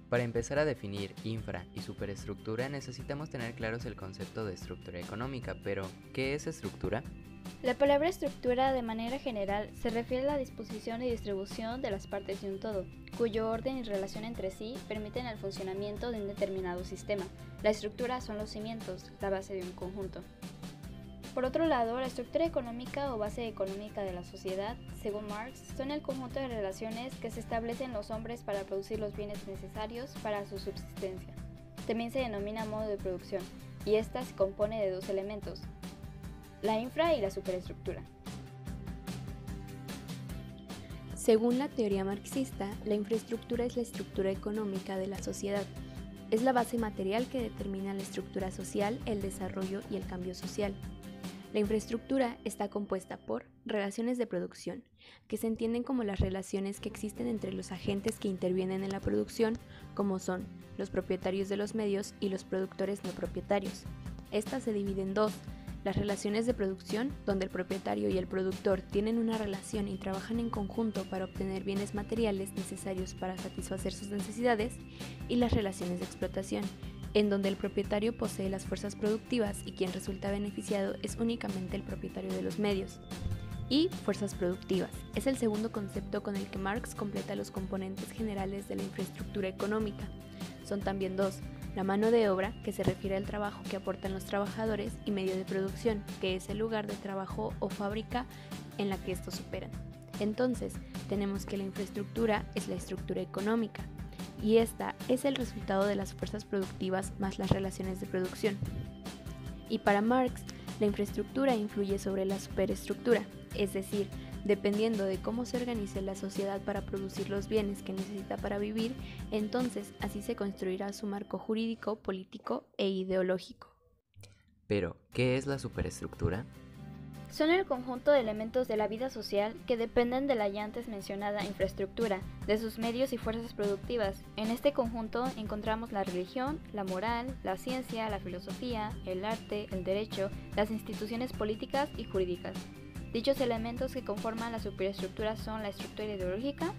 Para empezar a definir infra y superestructura necesitamos tener claros el concepto de estructura económica, pero ¿qué es estructura? La palabra estructura de manera general se refiere a la disposición y distribución de las partes de un todo, cuyo orden y relación entre sí permiten el funcionamiento de un determinado sistema. La estructura son los cimientos, la base de un conjunto. Por otro lado, la estructura económica o base económica de la sociedad, según Marx, son el conjunto de relaciones que se establecen los hombres para producir los bienes necesarios para su subsistencia. También se denomina modo de producción, y ésta se compone de dos elementos, la infra y la superestructura. Según la teoría marxista, la infraestructura es la estructura económica de la sociedad. Es la base material que determina la estructura social, el desarrollo y el cambio social. La infraestructura está compuesta por relaciones de producción, que se entienden como las relaciones que existen entre los agentes que intervienen en la producción, como son los propietarios de los medios y los productores no propietarios. Estas se dividen en dos: las relaciones de producción, donde el propietario y el productor tienen una relación y trabajan en conjunto para obtener bienes materiales necesarios para satisfacer sus necesidades, y las relaciones de explotación, en donde el propietario posee las fuerzas productivas y quien resulta beneficiado es únicamente el propietario de los medios. Y fuerzas productivas es el segundo concepto con el que Marx completa los componentes generales de la infraestructura económica. Son también dos: la mano de obra, que se refiere al trabajo que aportan los trabajadores, y medio de producción, que es el lugar de trabajo o fábrica en la que estos operan. Entonces, tenemos que la infraestructura es la estructura económica, y esta es el resultado de las fuerzas productivas más las relaciones de producción. Y para Marx, la infraestructura influye sobre la superestructura, es decir, dependiendo de cómo se organice la sociedad para producir los bienes que necesita para vivir, entonces así se construirá su marco jurídico, político e ideológico. Pero, ¿qué es la superestructura? Son el conjunto de elementos de la vida social que dependen de la ya antes mencionada infraestructura, de sus medios y fuerzas productivas. En este conjunto encontramos la religión, la moral, la ciencia, la filosofía, el arte, el derecho, las instituciones políticas y jurídicas. Dichos elementos que conforman la superestructura son la estructura ideológica,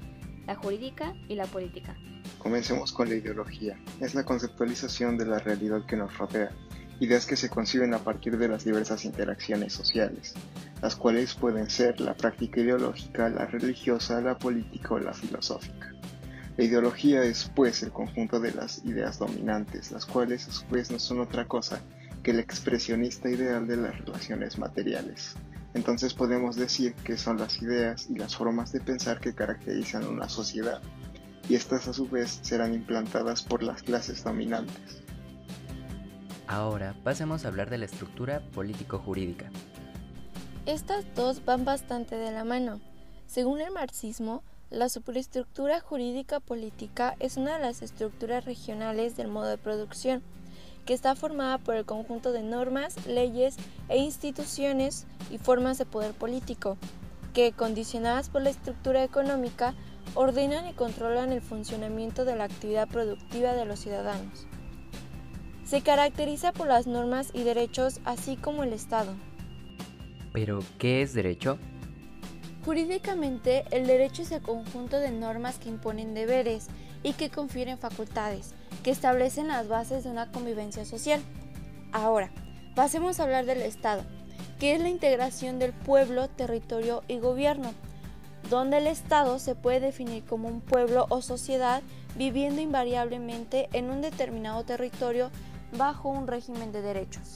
la jurídica y la política. Comencemos con la ideología. Es la conceptualización de la realidad que nos rodea, ideas que se conciben a partir de las diversas interacciones sociales, las cuales pueden ser la práctica ideológica, la religiosa, la política o la filosófica. La ideología es, pues, el conjunto de las ideas dominantes, las cuales a su vez no son otra cosa que el expresionista ideal de las relaciones materiales. Entonces podemos decir que son las ideas y las formas de pensar que caracterizan una sociedad, y estas a su vez serán implantadas por las clases dominantes. Ahora pasemos a hablar de la estructura político-jurídica. Estas dos van bastante de la mano. Según el marxismo, la superestructura jurídica política es una de las estructuras regionales del modo de producción, que está formada por el conjunto de normas, leyes e instituciones y formas de poder político, que, condicionadas por la estructura económica, ordenan y controlan el funcionamiento de la actividad productiva de los ciudadanos. Se caracteriza por las normas y derechos, así como el Estado. Pero, ¿qué es derecho? Jurídicamente, el derecho es el conjunto de normas que imponen deberes y que confieren facultades, que establecen las bases de una convivencia social. Ahora, pasemos a hablar del Estado, que es la integración del pueblo, territorio y gobierno, donde el Estado se puede definir como un pueblo o sociedad viviendo invariablemente en un determinado territorio bajo un régimen de derechos.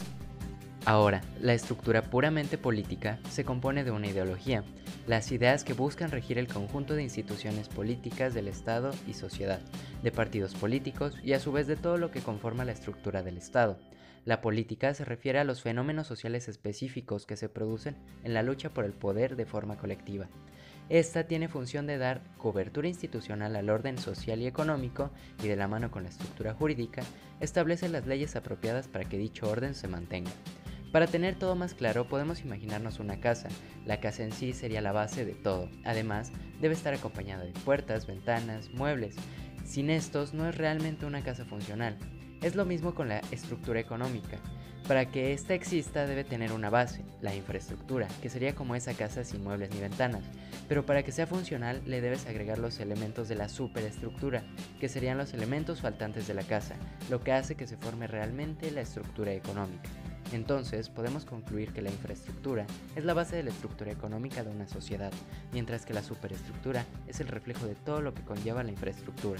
Ahora, la estructura puramente política se compone de una ideología, las ideas que buscan regir el conjunto de instituciones políticas del Estado y sociedad, de partidos políticos y a su vez de todo lo que conforma la estructura del Estado. La política se refiere a los fenómenos sociales específicos que se producen en la lucha por el poder de forma colectiva. Esta tiene función de dar cobertura institucional al orden social y económico y, de la mano con la estructura jurídica, establece las leyes apropiadas para que dicho orden se mantenga. Para tener todo más claro, podemos imaginarnos una casa. La casa en sí sería la base de todo. Además, debe estar acompañada de puertas, ventanas, muebles. Sin estos no es realmente una casa funcional. Es lo mismo con la estructura económica. Para que ésta exista debe tener una base, la infraestructura, que sería como esa casa sin muebles ni ventanas, pero para que sea funcional le debes agregar los elementos de la superestructura, que serían los elementos faltantes de la casa, lo que hace que se forme realmente la estructura económica. Entonces, podemos concluir que la infraestructura es la base de la estructura económica de una sociedad, mientras que la superestructura es el reflejo de todo lo que conlleva la infraestructura.